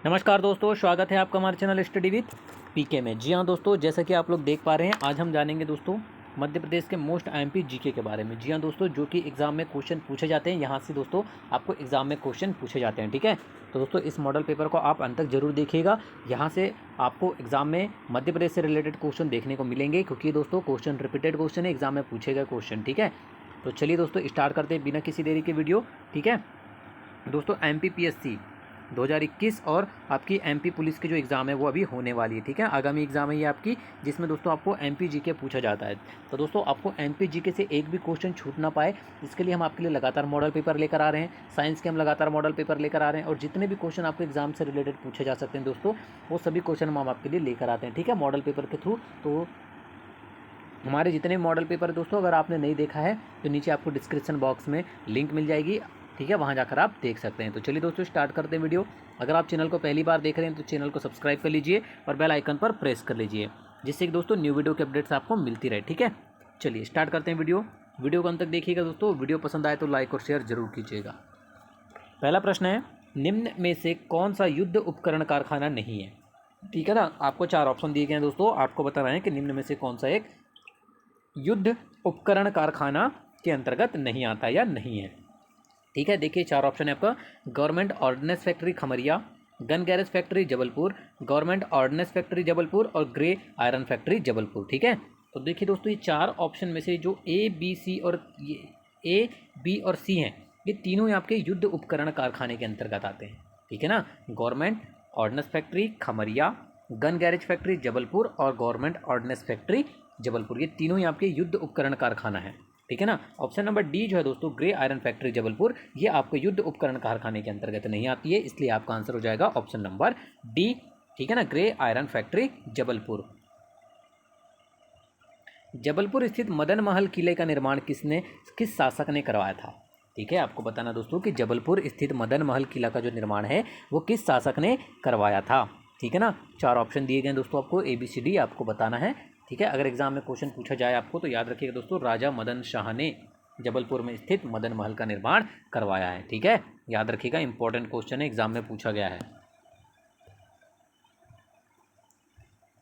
नमस्कार दोस्तों, स्वागत है आपका हमारे चैनल स्टडी विद पीके में। जी हाँ दोस्तों, जैसा कि आप लोग देख पा रहे हैं, आज हम जानेंगे दोस्तों मध्य प्रदेश के मोस्ट आईएमपी जीके के बारे में। जी हाँ दोस्तों, जो कि एग्जाम में क्वेश्चन पूछे जाते हैं, यहाँ से दोस्तों आपको एग्जाम में क्वेश्चन पूछे जाते हैं। ठीक है, तो दोस्तों इस मॉडल पेपर को आप अंत तक जरूर देखिएगा। यहाँ से आपको एग्जाम में मध्य प्रदेश से रिलेटेड क्वेश्चन देखने को मिलेंगे, क्योंकि दोस्तों क्वेश्चन रिपीटेड क्वेश्चन है, एग्जाम में पूछे गए क्वेश्चन। ठीक है, तो चलिए दोस्तों स्टार्ट करते हैं बिना किसी देरी के वीडियो। ठीक है दोस्तों, एमपीपीएससी 2021 और आपकी एमपी पुलिस की जो एग्ज़ाम है वो अभी होने वाली है। ठीक है, आगामी एग्ज़ाम है ये आपकी, जिसमें दोस्तों आपको एमपी जीके पूछा जाता है। तो दोस्तों आपको एमपी जीके से एक भी क्वेश्चन छूट ना पाए, इसके लिए हम आपके लिए लगातार मॉडल पेपर लेकर आ रहे हैं। साइंस के हम लगातार मॉडल पेपर लेकर आ रहे हैं, और जितने भी क्वेश्चन आपको एग्जाम से रिलेटेड पूछे जा सकते हैं दोस्तों, वो सभी क्वेश्चन हम आपके लिए लेकर आते हैं। ठीक है, मॉडल पेपर के थ्रू। तो हमारे जितने मॉडल पेपर दोस्तों, अगर आपने नहीं देखा है तो नीचे आपको डिस्क्रिप्शन बॉक्स में लिंक मिल जाएगी। ठीक है, वहाँ जाकर आप देख सकते हैं। तो चलिए दोस्तों स्टार्ट करते हैं वीडियो। अगर आप चैनल को पहली बार देख रहे हैं तो चैनल को सब्सक्राइब कर लीजिए और बेल आइकन पर प्रेस कर लीजिए, जिससे कि दोस्तों न्यू वीडियो के अपडेट्स आपको मिलती रहे। ठीक है, चलिए स्टार्ट करते हैं वीडियो को अंत तक देखिएगा दोस्तों। वीडियो पसंद आए तो लाइक और शेयर जरूर कीजिएगा। पहला प्रश्न है, निम्न में से कौन सा युद्ध उपकरण कारखाना नहीं है? ठीक है ना, आपको 4 ऑप्शन दिए गए हैं दोस्तों, आपको बताना है कि निम्न में से कौन सा एक युद्ध उपकरण कारखाना के अंतर्गत नहीं आता या नहीं है। ठीक है, देखिए 4 ऑप्शन है आपका। Government ordnance factory Khamaria, gun garage factory Jabalpur, government ordnance factory Jabalpur और ग्रे आयरन फैक्ट्री जबलपुर। ठीक है, तो देखिए दोस्तों ये 4 ऑप्शन में से जो ए बी सी और ए बी और सी हैं, ये तीनों आपके युद्ध उपकरण कारखाने के अंतर्गत आते हैं। ठीक है ना, government ordnance factory Khamaria, gun garage factory Jabalpur और गवर्नमेंट ऑर्डिनेंस फैक्ट्री जबलपुर, ये तीनों ही आपके युद्ध उपकरण कारखाना है। ठीक है ना, ऑप्शन नंबर डी जो है दोस्तों, ग्रे आयरन फैक्ट्री जबलपुर, ये आपको युद्ध उपकरण कारखाने के अंतर्गत नहीं आती है, इसलिए आपका आंसर हो जाएगा ऑप्शन नंबर डी। ठीक है ना, grey iron factory Jabalpur. Jabalpur स्थित मदन महल किले का निर्माण किस शासक ने करवाया था? ठीक है, आपको बताना दोस्तों कि जबलपुर स्थित मदन महल किला का जो निर्माण है वो किस शासक ने करवाया था। ठीक है ना, 4 ऑप्शन दिए गए हैं दोस्तों, आपको ABCD आपको बताना है। ठीक है, अगर एग्जाम में क्वेश्चन पूछा जाए आपको तो याद रखिएगा दोस्तों, राजा मदन शाह ने जबलपुर में स्थित मदन महल का निर्माण करवाया है। ठीक है, याद रखिएगा, इंपॉर्टेंट क्वेश्चन है, एग्जाम में पूछा गया है।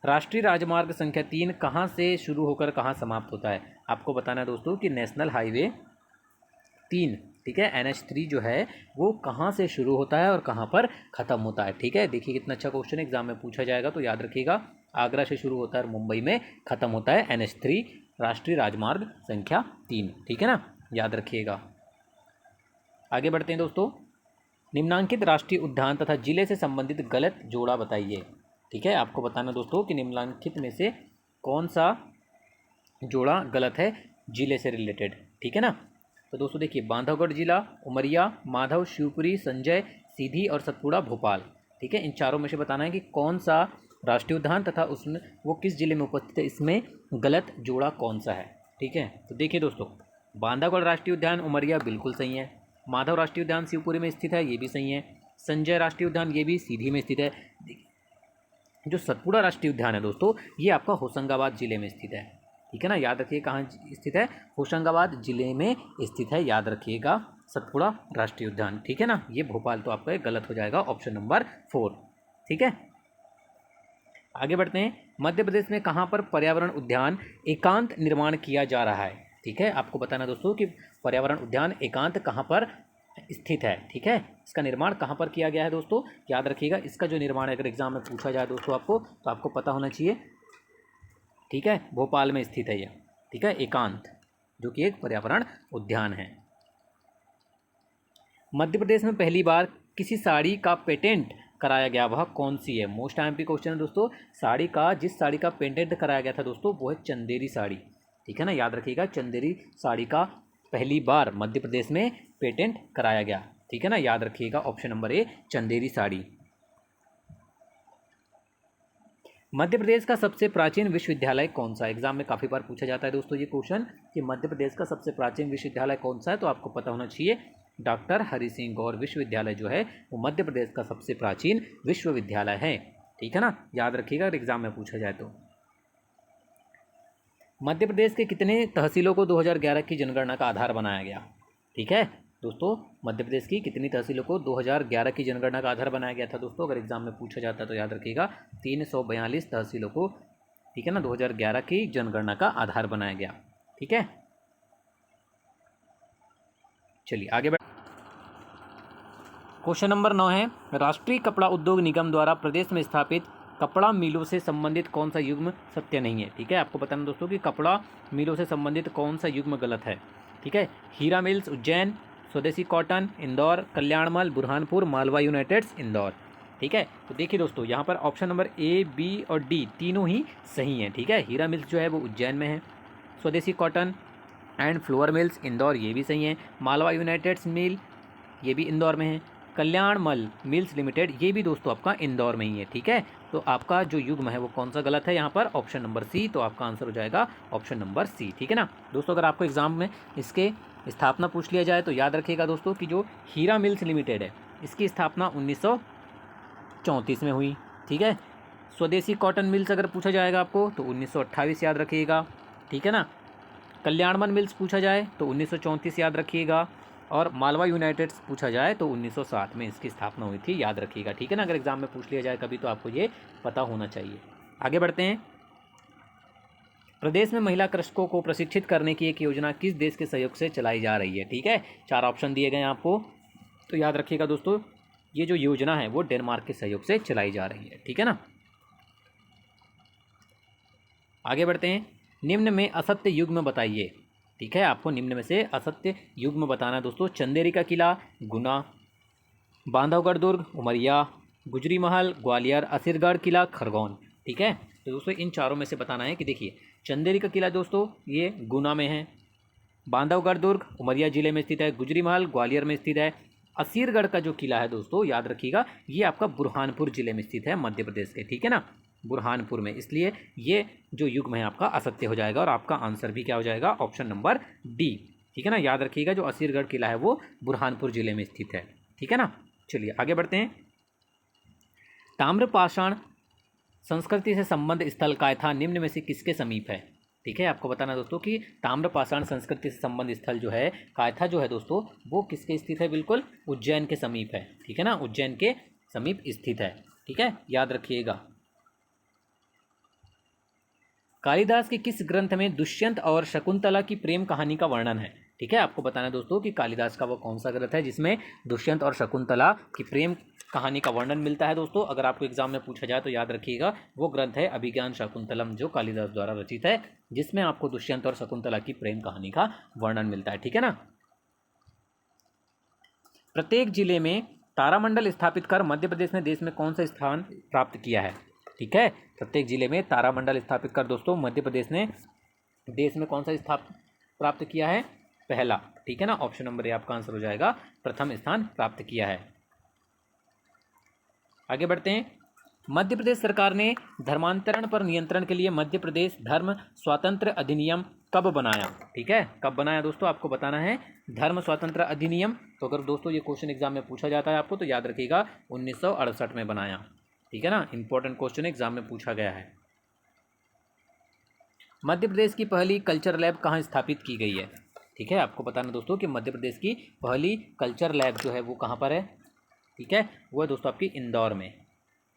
राष्ट्रीय राजमार्ग संख्या 3 कहाँ से शुरू होकर कहाँ समाप्त होता है? आपको बताना है दोस्तों कि नेशनल हाईवे 3, ठीक है, NH3 जो है वो कहाँ से शुरू होता है और कहाँ पर ख़त्म होता है। ठीक है, देखिए कितना अच्छा क्वेश्चन एग्जाम में पूछा जाएगा, तो याद रखिएगा, आगरा से शुरू होता है और मुंबई में ख़त्म होता है NH3 राष्ट्रीय राजमार्ग संख्या 3। ठीक है ना, याद रखिएगा। आगे बढ़ते हैं दोस्तों, निम्नांकित राष्ट्रीय उद्यान तथा जिले से संबंधित गलत जोड़ा बताइए। ठीक है, आपको बताना दोस्तों कि निम्नलिखित में से कौन सा जोड़ा गलत है जिले से रिलेटेड। ठीक है ना, तो दोस्तों देखिए, बांधवगढ़ जिला, उमरिया, माधव, शिवपुरी, संजय, सीधी और सतपुड़ा, भोपाल। ठीक है, इन चारों में से बताना है कि कौन सा राष्ट्रीय उद्यान तथा उसमें वो किस जिले में उपस्थित है, इसमें गलत जोड़ा कौन सा है। ठीक है, तो देखिए दोस्तों, बांधवगढ़ राष्ट्रीय उद्यान उमरिया बिल्कुल सही है, माधव राष्ट्रीय उद्यान शिवपुरी में स्थित है, ये भी सही है, संजय राष्ट्रीय उद्यान ये भी सीधी में स्थित है। जो सतपुड़ा राष्ट्रीय उद्यान है दोस्तों, ये आपका होशंगाबाद जिले में स्थित है। ठीक है ना, याद रखिए कहाँ स्थित है, होशंगाबाद जिले में स्थित है, याद रखिएगा सतपुड़ा राष्ट्रीय उद्यान। ठीक है ना, ये भोपाल तो आपका गलत हो जाएगा, ऑप्शन नंबर 4। ठीक है, आगे बढ़ते हैं, मध्य प्रदेश में कहाँ पर पर्यावरण उद्यान एकांत निर्माण किया जा रहा है? ठीक है, आपको बताना दोस्तों कि पर्यावरण उद्यान एकांत कहाँ पर स्थित है। ठीक है, इसका निर्माण कहाँ पर किया गया है दोस्तों, याद रखिएगा, इसका जो निर्माण अगर एग्जाम में पूछा जाए दोस्तों आपको, तो आपको पता होना चाहिए। ठीक है, भोपाल में स्थित है यह। ठीक है, एकांत जो कि एक पर्यावरण उद्यान है। मध्य प्रदेश में पहली बार किसी साड़ी का पेटेंट कराया गया, वह कौन सी है? मोस्ट आईएमपी क्वेश्चन है दोस्तों, साड़ी का, जिस साड़ी का पेटेंट कराया गया था दोस्तों वो है चंदेरी साड़ी। ठीक है ना, याद रखिएगा, चंदेरी साड़ी का पहली बार मध्य प्रदेश में पेटेंट कराया गया। ठीक है ना, याद रखिएगा, option number A Chanderi sari. Madhya Pradesh का सबसे प्राचीन विश्वविद्यालय कौन सा? एग्जाम में काफ़ी बार पूछा जाता है दोस्तों ये क्वेश्चन कि मध्य प्रदेश का सबसे प्राचीन विश्वविद्यालय कौन सा है, तो आपको पता होना चाहिए, डॉक्टर हरि सिंह गौर विश्वविद्यालय जो है वो मध्य प्रदेश का सबसे प्राचीन विश्वविद्यालय है। ठीक है ना, याद रखिएगा अगर एग्जाम में पूछा जाए तो। मध्य प्रदेश के कितने तहसीलों को 2011 की जनगणना का आधार बनाया गया? ठीक है, दोस्तों मध्य प्रदेश की कितनी तहसीलों को 2011 की जनगणना का आधार बनाया गया था दोस्तों? अगर एग्जाम में पूछा जाता है तो याद रखिएगा 342 तहसीलों को, ठीक है ना, 2011 की जनगणना का आधार बनाया गया। ठीक है, चलिए आगे बढ़। क्वेश्चन नंबर 9 है, राष्ट्रीय कपड़ा उद्योग निगम द्वारा प्रदेश में स्थापित कपड़ा मिलों से संबंधित कौन सा युग्म सत्य नहीं है? ठीक है, आपको बताना दोस्तों कि कपड़ा मिलों से संबंधित कौन सा युग्म गलत है। ठीक है, हीरा मिल्स उज्जैन, स्वदेशी कॉटन इंदौर, कल्याणमल बुरहानपुर, मालवा यूनाइटेड्स इंदौर। ठीक है, तो देखिए दोस्तों यहाँ पर ऑप्शन नंबर ए, बी और डी तीनों ही सही हैं। ठीक है, हीरा मिल्स जो है वो उज्जैन में है, Swadeshi cotton and flour mills Indore ये भी सही है, मालवा यूनाइटेड्स मिल ये भी इंदौर में है, कल्याणमल मिल्स लिमिटेड ये भी दोस्तों आपका इंदौर में ही है। ठीक है, तो आपका जो युग्म है वो कौन सा गलत है यहाँ पर? Option number C. तो आपका आंसर हो जाएगा ऑप्शन नंबर सी। ठीक है ना दोस्तों, अगर आपको एग्जाम में इसके स्थापना पूछ लिया जाए तो याद रखिएगा दोस्तों कि जो हीरा मिल्स लिमिटेड है इसकी स्थापना 1934 में हुई। ठीक है, स्वदेशी कॉटन मिल्स अगर पूछा जाएगा आपको तो 1928 याद रखिएगा। ठीक है ना, कल्याणमल मिल्स पूछा जाए तो 1934 याद रखिएगा, और मालवा यूनाइटेड्स पूछा जाए तो 1907 में इसकी स्थापना हुई थी, याद रखिएगा। ठीक है ना, अगर एग्जाम में पूछ लिया जाए कभी तो आपको ये पता होना चाहिए। आगे बढ़ते हैं। प्रदेश में महिला कृषकों को प्रशिक्षित करने की एक योजना किस देश के सहयोग से चलाई जा रही है? ठीक है, 4 ऑप्शन दिए गए हैं आपको, तो याद रखिएगा दोस्तों ये जो योजना है वो डेनमार्क के सहयोग से चलाई जा रही है। ठीक है ना, आगे बढ़ते हैं। निम्न में असत्य युग्म बताइए। ठीक है, आपको निम्न में से असत्य युग्म बताना है दोस्तों। चंदेरी का किला गुना, बांधवगढ़ दुर्ग उमरिया, गुजरी महल ग्वालियर, असीरगढ़ किला खरगोन। ठीक है, तो दोस्तों इन चारों में से बताना है कि देखिए चंदेरी का किला दोस्तों ये गुना में है, बांधवगढ़ दुर्ग उमरिया जिले में स्थित है, गुजरी महल ग्वालियर में स्थित है, असीरगढ़ का जो किला है दोस्तों याद रखिएगा ये आपका बुरहानपुर जिले में स्थित है मध्य प्रदेश के। ठीक है ना, बुरहानपुर में, इसलिए ये जो युग्म है आपका असत्य हो जाएगा और आपका आंसर भी क्या हो जाएगा? Option number D. ठीक है ना, याद रखिएगा जो असीरगढ़ किला है वो बुरहानपुर जिले में स्थित है। ठीक है ना, चलिए आगे बढ़ते हैं। ताम्रपाषाण संस्कृति से संबंध स्थल कायथा निम्न में से किसके समीप है? ठीक है, आपको बताना दोस्तों कि ताम्रपाषाण संस्कृति से संबंध स्थल जो है कायथा जो है दोस्तों वो किसके स्थित है? बिल्कुल उज्जैन के समीप है। ठीक है ना, उज्जैन के समीप स्थित है। ठीक है, याद रखिएगा। कालिदास के किस ग्रंथ में दुष्यंत और शकुंतला की प्रेम कहानी का वर्णन है? ठीक है, आपको बताना दोस्तों कि कालिदास का वो कौन सा ग्रंथ है जिसमें दुष्यंत और शकुंतला की प्रेम कहानी का वर्णन मिलता है दोस्तों? अगर आपको एग्जाम में पूछा जाए तो याद रखिएगा वो ग्रंथ है अभिज्ञान शाकुंतलम, जो कालिदास द्वारा रचित है, जिसमें आपको दुष्यंत और शकुंतला की प्रेम कहानी का वर्णन मिलता है। ठीक है ना, प्रत्येक जिले में तारामंडल स्थापित कर मध्य प्रदेश ने देश में कौन सा स्थान प्राप्त किया है? ठीक है, प्रत्येक जिले में तारामंडल स्थापित कर दोस्तों मध्य प्रदेश ने देश में कौन सा स्थान प्राप्त किया है? पहला। ठीक है ना, ऑप्शन नंबर ए आपका आंसर हो जाएगा, प्रथम स्थान प्राप्त किया है। आगे बढ़ते हैं। मध्य प्रदेश सरकार ने धर्मांतरण पर नियंत्रण के लिए मध्य प्रदेश धर्म स्वातंत्र्य अधिनियम कब बनाया? ठीक है, कब बनाया दोस्तों आपको बताना है। धर्म स्वातंत्र्य अधिनियम, तो अगर दोस्तों ये क्वेश्चन एग्जाम में पूछा जाता है आपको तो याद रखिएगा 1968 में बनाया। ठीक है ना, इंपॉर्टेंट क्वेश्चन एग्जाम में पूछा गया है। मध्य प्रदेश की पहली कल्चर लैब कहाँ स्थापित की गई है? ठीक है, आपको बताना दोस्तों कि मध्य प्रदेश की पहली कल्चर लैब जो है वो कहाँ पर है? ठीक है, वो है दोस्तों आपकी इंदौर में।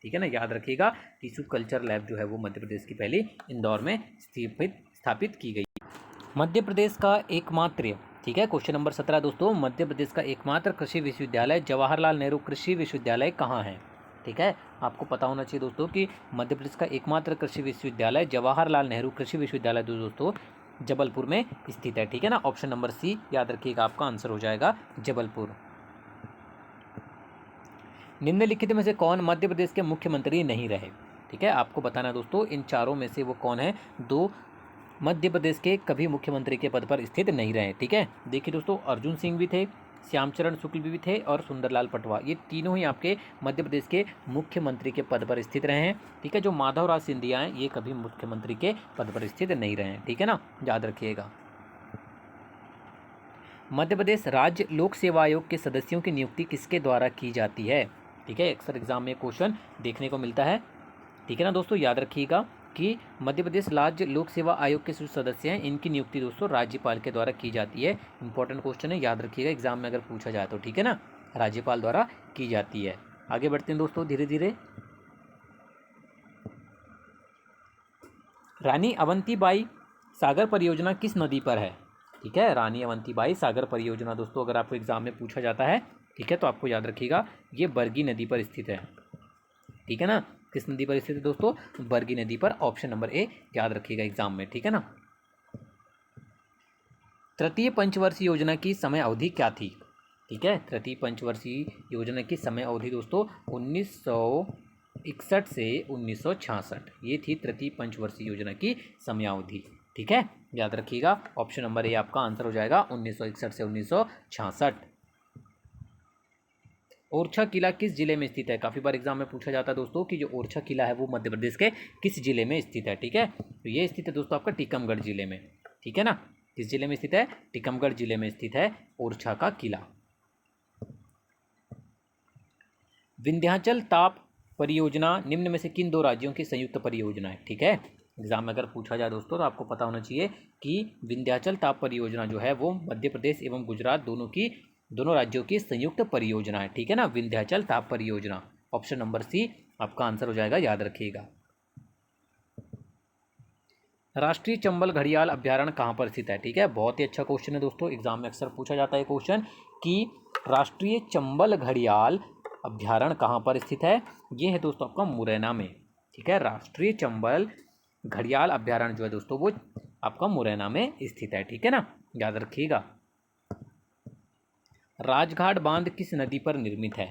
ठीक है ना, याद रखिएगा टिश्यू कल्चर लैब जो है वो मध्य प्रदेश की पहली इंदौर में स्थापित की गई। मध्य प्रदेश का एकमात्र, ठीक है, क्वेश्चन नंबर 17 दोस्तों, मध्य प्रदेश का एकमात्र कृषि विश्वविद्यालय जवाहरलाल नेहरू कृषि विश्वविद्यालय कहाँ है? ठीक है, आपको पता होना चाहिए दोस्तों कि मध्य प्रदेश का एकमात्र कृषि विश्वविद्यालय जवाहरलाल नेहरू कृषि विश्वविद्यालय दोस्तों जबलपुर में स्थित है। ठीक है ना, ऑप्शन नंबर सी याद रखिएगा आपका आंसर हो जाएगा जबलपुर। निम्नलिखित में से कौन मध्य प्रदेश के मुख्यमंत्री नहीं रहे? ठीक है, आपको बताना दोस्तों इन चारों में से वो कौन है? दो मध्य प्रदेश के कभी मुख्यमंत्री के पद पर स्थित नहीं रहे। ठीक है, देखिए दोस्तों अर्जुन सिंह भी थे, श्यामचरण शुक्ल भी थे और सुंदरलाल पटवा, ये तीनों ही आपके मध्य प्रदेश के मुख्यमंत्री के पद पर स्थित रहे हैं। ठीक है, जो माधवराज सिंधिया हैं ये कभी मुख्यमंत्री के पद पर स्थित नहीं रहे हैं। ठीक है ना, याद रखिएगा। मध्य प्रदेश राज्य लोक सेवा आयोग के सदस्यों की नियुक्ति किसके द्वारा की जाती है? ठीक है, अक्सर एग्जाम में क्वेश्चन देखने को मिलता है। ठीक है ना दोस्तों, याद रखिएगा कि मध्य प्रदेश राज्य लोक सेवा आयोग के जो सदस्य हैं इनकी नियुक्ति दोस्तों राज्यपाल के द्वारा की जाती है। इंपॉर्टेंट क्वेश्चन है, याद रखिएगा एग्जाम में अगर पूछा जाए तो, ठीक है ना, राज्यपाल द्वारा की जाती है। आगे बढ़ते हैं दोस्तों धीरे धीरे। रानी अवंतीबाई सागर परियोजना किस नदी पर है? ठीक है, रानी अवंतीबाई सागर परियोजना दोस्तों अगर आपको एग्जाम में पूछा जाता है, ठीक है, तो आपको याद रखिएगा ये बरगी नदी पर स्थित है। ठीक है ना, किस नदी पर स्थित है दोस्तों? बरगी नदी पर, ऑप्शन नंबर ए याद रखिएगा एग्जाम में। ठीक है ना। तृतीय पंचवर्षीय योजना की समय अवधि क्या थी? ठीक है, तृतीय पंचवर्षीय योजना की समय अवधि दोस्तों 1961 से 1966, ये थी तृतीय पंचवर्षीय योजना की समयावधि। ठीक है, याद रखिएगा ऑप्शन नंबर ए आपका आंसर हो जाएगा 1961 से 1966। ओरछा किला किस जिले में स्थित है? काफ़ी बार एग्जाम में पूछा जाता है दोस्तों कि जो ओरछा किला है वो मध्य प्रदेश के किस जिले में स्थित है। ठीक है, तो ये स्थित है दोस्तों आपका टीकमगढ़ जिले में। ठीक है ना, किस जिले में स्थित है? टीकमगढ़ जिले में स्थित है ओरछा का किला। विंध्याचल ताप परियोजना निम्न में से किन दो राज्यों की संयुक्त परियोजना है? ठीक है, एग्जाम में अगर पूछा जाए दोस्तों तो आपको पता होना चाहिए कि विंध्याचल ताप परियोजना जो है वो मध्य प्रदेश एवं गुजरात दोनों राज्यों की संयुक्त परियोजना है। ठीक है ना, विंध्याचल ताप परियोजना, ऑप्शन नंबर सी आपका आंसर हो जाएगा, याद रखिएगा। राष्ट्रीय चंबल घड़ियाल अभ्यारण्य कहाँ पर स्थित है? ठीक है, बहुत ही अच्छा क्वेश्चन है दोस्तों, एग्जाम में अक्सर पूछा जाता है क्वेश्चन कि राष्ट्रीय चंबल घड़ियाल अभ्यारण्य कहाँ पर स्थित है? ये है दोस्तों आपका मुरैना में। ठीक है, राष्ट्रीय चंबल घड़ियाल अभ्यारण्य जो है दोस्तों वो आपका मुरैना में स्थित है। ठीक है ना, याद रखिएगा। राजघाट बांध किस नदी पर निर्मित है?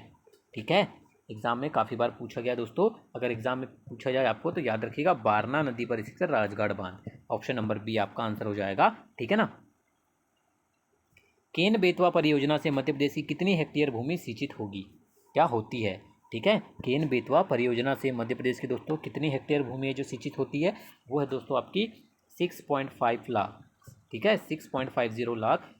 ठीक है, एग्जाम में काफ़ी बार पूछा गया दोस्तों, अगर एग्जाम में पूछा जाए आपको तो याद रखिएगा बारना नदी पर स्थित है राजघाट बांध, ऑप्शन नंबर बी आपका आंसर हो जाएगा। ठीक है ना। केन बेतवा परियोजना से मध्य प्रदेश की कितनी हेक्टेयर भूमि सिंचित होगी? क्या होती है? ठीक है, केन बेतवा परियोजना से मध्य प्रदेश की दोस्तों कितनी हेक्टेयर भूमि है जो सिंचित होती है? वो है दोस्तों आपकी 6.5 लाख। ठीक है, 6.50 लाख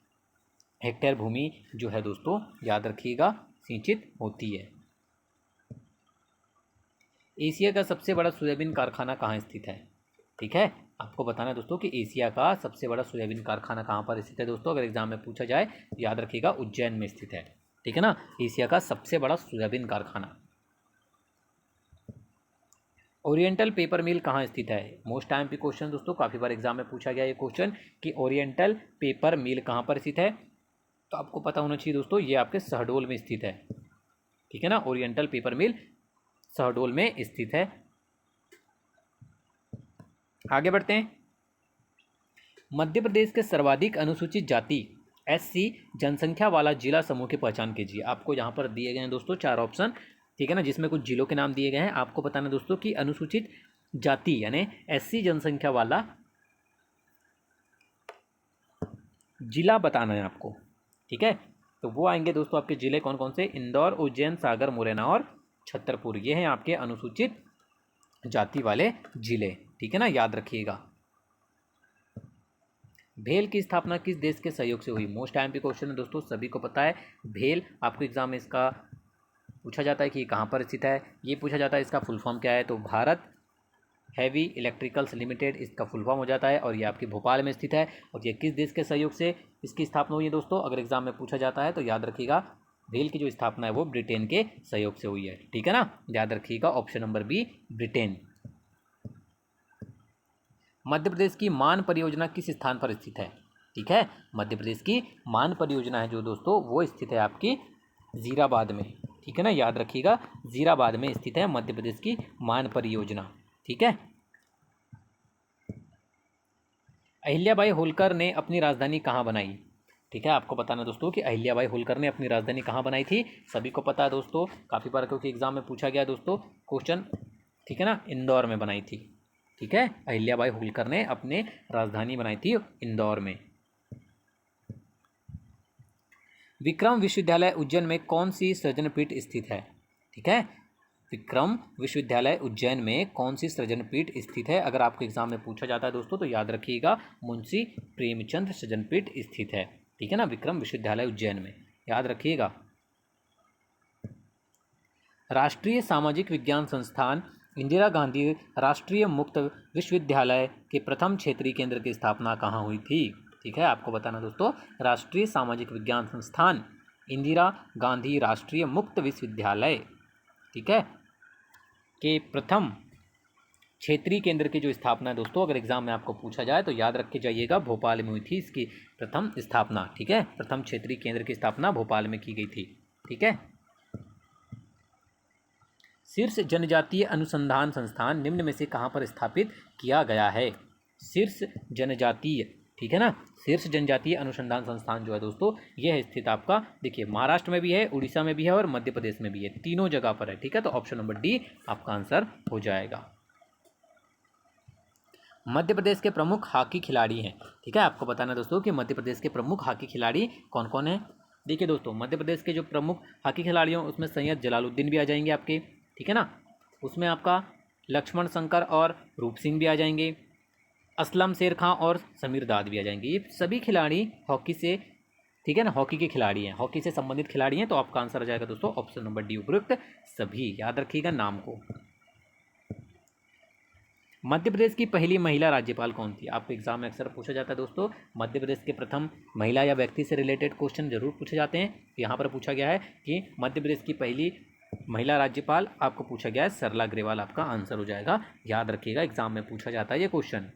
हेक्टेयर भूमि जो है दोस्तों याद रखिएगा सिंचित होती है। एशिया का सबसे बड़ा सोयाबीन कारखाना कहाँ स्थित है? ठीक है, आपको बताना है दोस्तों कि एशिया का सबसे बड़ा सोयाबीन कारखाना कहाँ पर स्थित है दोस्तों, अगर एग्जाम में पूछा जाए तो याद रखिएगा उज्जैन में स्थित है। ठीक है ना, एशिया का सबसे बड़ा सोयाबीन कारखाना। ओरिएंटल पेपर मिल कहाँ स्थित है? मोस्ट टाइम पे क्वेश्चन दोस्तों, काफ़ी बार एग्जाम में पूछा गया ये क्वेश्चन कि ओरिएंटल पेपर मिल कहाँ पर स्थित है, तो आपको पता होना चाहिए दोस्तों ये आपके शहडोल में स्थित है। ठीक है ना, ओरिएंटल पेपर मिल शहडोल में स्थित है। आगे बढ़ते हैं। मध्य प्रदेश के सर्वाधिक अनुसूचित जाति SC जनसंख्या वाला जिला समूह की पहचान कीजिए। आपको यहाँ पर दिए गए हैं दोस्तों 4 ऑप्शन। ठीक है ना, जिसमें कुछ जिलों के नाम दिए गए हैं। आपको बताना दोस्तों कि अनुसूचित जाति यानी SC जनसंख्या वाला जिला बताना है आपको। ठीक है, तो वो आएंगे दोस्तों आपके जिले कौन कौन से? इंदौर, उज्जैन, सागर, मुरैना और छतरपुर। ये हैं आपके अनुसूचित जाति वाले जिले। ठीक है ना, याद रखिएगा। भेल की स्थापना किस देश के सहयोग से हुई? मोस्ट टाइम पे क्वेश्चन है दोस्तों, सभी को पता है। भेल आपको एग्जाम में इसका पूछा जाता है कि कहाँ पर स्थित है, ये पूछा जाता है इसका फुल फॉर्म क्या है, तो भारत हैवी इलेक्ट्रिकल्स लिमिटेड इसका फुल फॉर्म हो जाता है, और ये आपके भोपाल में स्थित है। और ये किस देश के सहयोग से इसकी स्थापना हुई है दोस्तों, अगर एग्जाम में पूछा जाता है तो याद रखिएगा भेल की जो स्थापना है वो ब्रिटेन के सहयोग से हुई है। ठीक है ना, याद रखिएगा option number B Britain. Madhya Pradesh की मान परियोजना किस स्थान पर स्थित है? ठीक है, मध्य प्रदेश की मान परियोजना है जो दोस्तों वो स्थित है आपकी जीराबाद में। ठीक है ना, याद रखिएगा जीराबाद में स्थित है मध्य प्रदेश की मान परियोजना। ठीक है। अहिल्याबाई होलकर ने अपनी राजधानी कहाँ बनाई? ठीक है, आपको बताना दोस्तों कि अहिल्याबाई होलकर ने अपनी राजधानी कहाँ बनाई थी, सभी को पता है दोस्तों, काफ़ी बार क्योंकि एग्जाम में पूछा गया दोस्तों क्वेश्चन। ठीक है ना, इंदौर में बनाई थी। ठीक है, अहिल्याबाई होलकर ने अपने राजधानी बनाई थी इंदौर में। विक्रम विश्वविद्यालय उज्जैन में कौन सी सृजनपीठ स्थित है? ठीक है, विक्रम विश्वविद्यालय उज्जैन में कौन सी सृजनपीठ स्थित है, अगर आपको एग्जाम में पूछा जाता है दोस्तों तो याद रखिएगा मुंशी प्रेमचंद सृजनपीठ स्थित है। ठीक है ना, विक्रम विश्वविद्यालय उज्जैन में, याद रखिएगा। राष्ट्रीय सामाजिक विज्ञान संस्थान इंदिरा गांधी राष्ट्रीय मुक्त विश्वविद्यालय के प्रथम क्षेत्रीय केंद्र की स्थापना कहाँ हुई थी? ठीक है, आपको बताना दोस्तों, राष्ट्रीय सामाजिक विज्ञान संस्थान इंदिरा गांधी राष्ट्रीय मुक्त विश्वविद्यालय, ठीक है, के प्रथम क्षेत्रीय केंद्र की जो स्थापना है दोस्तों, अगर एग्जाम में आपको पूछा जाए तो याद रख के जाइएगा, भोपाल में हुई थी इसकी प्रथम स्थापना। ठीक है, प्रथम क्षेत्रीय केंद्र की स्थापना भोपाल में की गई थी। ठीक है, शीर्ष जनजातीय अनुसंधान संस्थान निम्न में से कहाँ पर स्थापित किया गया है? शीर्ष जनजातीय, ठीक है ना, शीर्ष जनजातीय अनुसंधान संस्थान जो है दोस्तों, यह है स्थित आपका, देखिए महाराष्ट्र में भी है, उड़ीसा में भी है और मध्य प्रदेश में भी है, तीनों जगह पर है। ठीक है, तो ऑप्शन नंबर डी आपका आंसर हो जाएगा। मध्य प्रदेश के प्रमुख हॉकी खिलाड़ी हैं। ठीक है, आपको बताना दोस्तों कि मध्य प्रदेश के प्रमुख हॉकी खिलाड़ी कौन कौन हैं। देखिए दोस्तों, मध्य प्रदेश के जो प्रमुख हॉकी खिलाड़ी हैं उसमें सैयद जलालुद्दीन भी आ जाएंगे आपके, ठीक है ना, उसमें आपका लक्ष्मण शंकर और रूप सिंह भी आ जाएंगे, असलम शेर खां और समीर दाद भी आ जाएंगे। ये सभी खिलाड़ी हॉकी से, ठीक है ना, हॉकी के खिलाड़ी हैं, हॉकी से संबंधित खिलाड़ी हैं। तो आपका आंसर आ जाएगा दोस्तों ऑप्शन नंबर डी, उपयुक्त सभी। याद रखिएगा नाम को। मध्य प्रदेश की पहली महिला राज्यपाल कौन थी? आपको एग्जाम में अक्सर पूछा जाता है दोस्तों, मध्य प्रदेश के प्रथम महिला या व्यक्ति से रिलेटेड क्वेश्चन जरूर पूछे जाते हैं। यहाँ पर पूछा गया है कि मध्य प्रदेश की पहली महिला राज्यपाल आपको पूछा गया है, सरला ग्रेवाल आपका आंसर हो जाएगा। याद रखिएगा, एग्जाम में पूछा जाता है ये क्वेश्चन।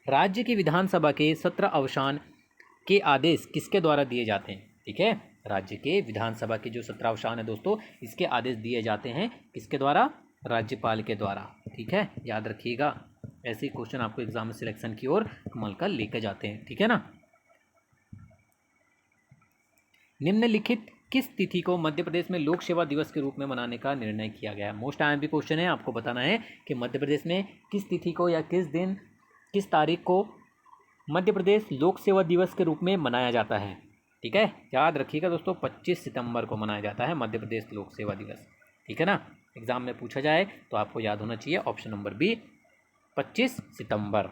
राज्य की विधानसभा के सत्र अवसान के आदेश किसके द्वारा दिए जाते हैं? ठीक है, राज्य के विधानसभा के जो सत्र अवसान है दोस्तों, इसके आदेश दिए जाते हैं किसके द्वारा? राज्यपाल के द्वारा। ठीक है, याद रखिएगा, ऐसे क्वेश्चन आपको एग्जाम में सिलेक्शन की ओर कमल का लेकर जाते हैं। ठीक है ना। निम्नलिखित किस तिथि को मध्य प्रदेश में लोक सेवा दिवस के रूप में मनाने का निर्णय किया गया है? मोस्ट आईएमपी क्वेश्चन है, आपको बताना है कि मध्य प्रदेश में किस तिथि को या किस दिन, किस तारीख को मध्य प्रदेश लोक सेवा दिवस के रूप में मनाया जाता है। ठीक है, याद रखिएगा दोस्तों, 25 सितंबर को मनाया जाता है मध्य प्रदेश लोक सेवा दिवस। ठीक है ना, एग्जाम में पूछा जाए तो आपको याद होना चाहिए ऑप्शन नंबर बी, 25 सितंबर।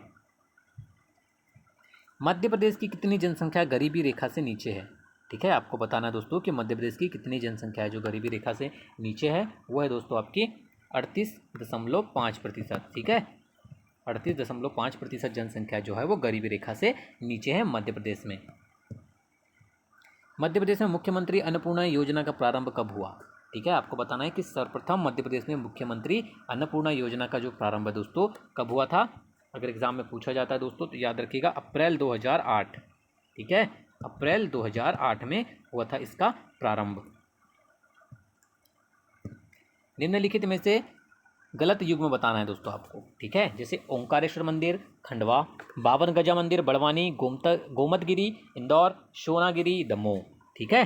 मध्य प्रदेश की कितनी जनसंख्या गरीबी रेखा से नीचे है? ठीक है, आपको बताना दोस्तों कि मध्य प्रदेश की कितनी जनसंख्या है जो गरीबी रेखा से नीचे है। वो है दोस्तों आपकी 38.5%। ठीक है, 38.5% जनसंख्या जो है वो गरीबी रेखा से नीचे है मध्य प्रदेश में। मध्य प्रदेश में मुख्यमंत्री अन्नपूर्णा योजना का प्रारंभ कब हुआ? ठीक है, आपको बताना है कि सर्वप्रथम मध्य प्रदेश में मुख्यमंत्री अन्नपूर्णा योजना का जो प्रारंभ है दोस्तों कब हुआ था? अगर एग्जाम में पूछा जाता है दोस्तों तो याद रखिएगा अप्रैल 2008। ठीक है, अप्रैल 2008 में हुआ था इसका प्रारंभ। निम्नलिखित में से गलत युग्म बताना है दोस्तों आपको। ठीक है, जैसे ओंकारेश्वर मंदिर खंडवा, 52 गजा मंदिर बड़वानी, गोमतगिरी इंदौर, सोनागिरी दमोह। ठीक है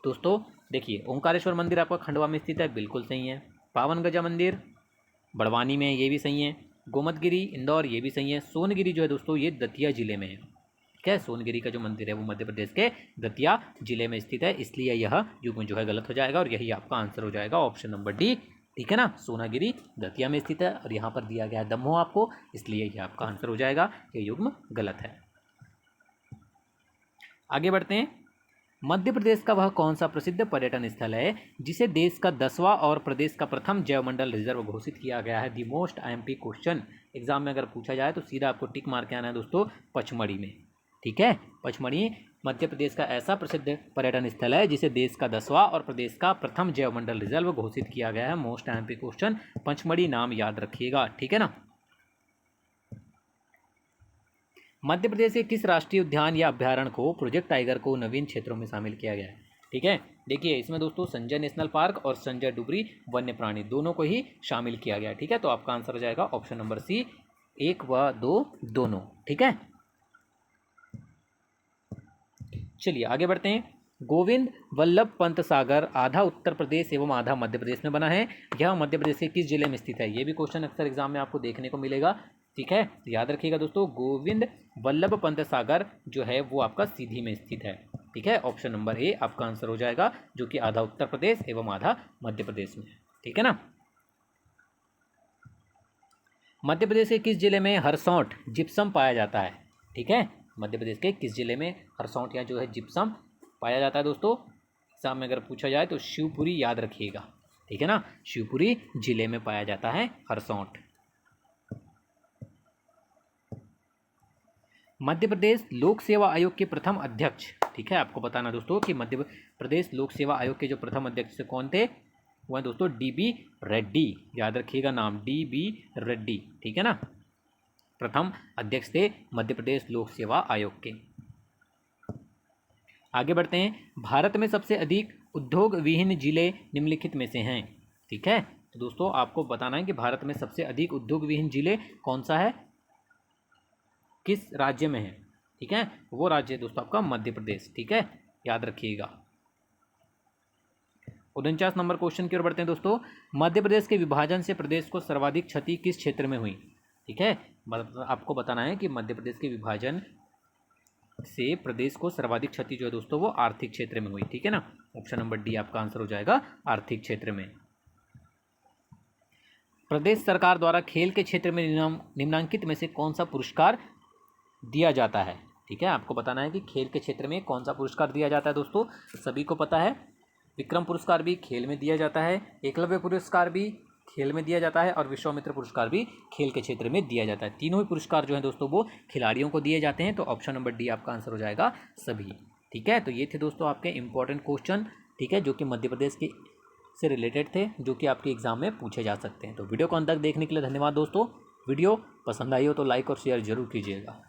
दोस्तों, देखिए ओंकारेश्वर मंदिर आपका खंडवा में स्थित है, बिल्कुल सही है। 52 गजा मंदिर बड़वानी में, ये भी सही है। गोमतगिरी इंदौर, ये भी सही है। सोनगिरी जो है दोस्तों ये दतिया जिले में है। ठीक है, सोनगिरी का जो मंदिर है वो मध्य प्रदेश के दतिया जिले में स्थित है, इसलिए यह युग्म जो है गलत हो जाएगा और यही आपका आंसर हो जाएगा ऑप्शन नंबर डी। ठीक है ना, सोनागिरी दतिया में स्थित है और यहाँ पर दिया गया है दमोह आपको, इसलिए यह आपका आंसर हो जाएगा, ये युग्म गलत है। आगे बढ़ते हैं। मध्य प्रदेश का वह कौन सा प्रसिद्ध पर्यटन स्थल है जिसे देश का 10वां और प्रदेश का प्रथम जैवमंडल रिजर्व घोषित किया गया है? The most IMP question, exam में अगर पूछा जाए तो सीधा आपको टिक मार के आना है दोस्तों, पचमढ़ी में। ठीक है, पचमढ़ी मध्य प्रदेश का ऐसा प्रसिद्ध पर्यटन स्थल है जिसे देश का 10वां और प्रदेश का प्रथम जैवमंडल रिजर्व घोषित किया गया है। मोस्ट आईएमपी क्वेश्चन, पचमढ़ी नाम याद रखिएगा। ठीक है ना। मध्य प्रदेश के किस राष्ट्रीय उद्यान या अभ्यारण्य को प्रोजेक्ट टाइगर को नवीन क्षेत्रों में शामिल किया गया है? ठीक है, देखिए इसमें दोस्तों संजय नेशनल पार्क और संजय डुबरी वन्य प्राणी दोनों को ही शामिल किया गया है। ठीक है, तो आपका आंसर हो जाएगा ऑप्शन नंबर सी, 1 व 2 दोनों। ठीक है, चलिए आगे बढ़ते हैं। गोविंद वल्लभ पंत सागर आधा उत्तर प्रदेश एवं आधा मध्य प्रदेश में बना है, यह मध्य प्रदेश के किस जिले में स्थित है? ये भी क्वेश्चन अक्सर एग्जाम में आपको देखने को मिलेगा। ठीक है, तो याद रखिएगा दोस्तों, गोविंद वल्लभ पंत सागर जो है वो आपका सीधी में स्थित है। ठीक है, ऑप्शन नंबर ए आपका आंसर हो जाएगा, जो कि आधा उत्तर प्रदेश एवं आधा मध्य प्रदेश में है। ठीक है ना। मध्य प्रदेश के किस जिले में हरसौंठ जिप्सम पाया जाता है? ठीक है, मध्य प्रदेश के किस जिले में हरसौंठ या जो है जिप्सम पाया जाता है दोस्तों? एग्जाम में अगर पूछा जाए तो शिवपुरी याद रखिएगा। ठीक है ना, शिवपुरी जिले में पाया जाता है हरसौंठ। मध्य प्रदेश लोक सेवा आयोग के प्रथम अध्यक्ष, ठीक है, आपको बताना दोस्तों कि मध्य प्रदेश लोक सेवा आयोग के जो प्रथम अध्यक्ष कौन थे, वह दोस्तों DB रेड्डी, याद रखिएगा नाम DB रेड्डी, ठीक है ना, प्रथम अध्यक्ष थे मध्य प्रदेश लोक सेवा आयोग के। आगे बढ़ते हैं, भारत में सबसे अधिक उद्योग विहीन जिले निम्नलिखित में से हैं, ठीक है, तो दोस्तों आपको बताना है कि भारत में सबसे अधिक उद्योग विहीन जिले कौन सा है, किस राज्य में है, ठीक है, वो राज्य है दोस्तों आपका मध्य प्रदेश, ठीक है, याद रखिएगा। 49 नंबर क्वेश्चन की ओर बढ़ते हैं दोस्तों, मध्य प्रदेश के विभाजन से प्रदेश को सर्वाधिक क्षति किस क्षेत्र में हुई, ठीक है, आपको बताना है कि मध्य प्रदेश के विभाजन से प्रदेश को सर्वाधिक क्षति जो है दोस्तों वो आर्थिक क्षेत्र में हुई, ठीक है ना, ऑप्शन नंबर डी आपका आंसर हो जाएगा, आर्थिक क्षेत्र में। प्रदेश सरकार द्वारा खेल के क्षेत्र में निम्नांकित में से कौन सा पुरस्कार दिया जाता है, ठीक है, आपको बताना है कि खेल के क्षेत्र में कौन सा पुरस्कार दिया जाता है दोस्तों, सभी को पता है, विक्रम पुरस्कार भी खेल में दिया जाता है, एकलव्य पुरस्कार भी खेल में दिया जाता है और विश्वामित्र पुरस्कार भी खेल के क्षेत्र में दिया जाता है। तीनों ही पुरस्कार जो है दोस्तों वो खिलाड़ियों को दिए जाते हैं, तो ऑप्शन नंबर डी आपका आंसर हो जाएगा सभी, ठीक है। तो ये थे दोस्तों आपके इंपॉर्टेंट क्वेश्चन, ठीक है, जो कि मध्य प्रदेश के से रिलेटेड थे, जो कि आपके एग्जाम में पूछे जा सकते हैं। तो वीडियो को अंत तक देखने के लिए धन्यवाद दोस्तों। वीडियो पसंद आई हो तो लाइक और शेयर जरूर कीजिएगा।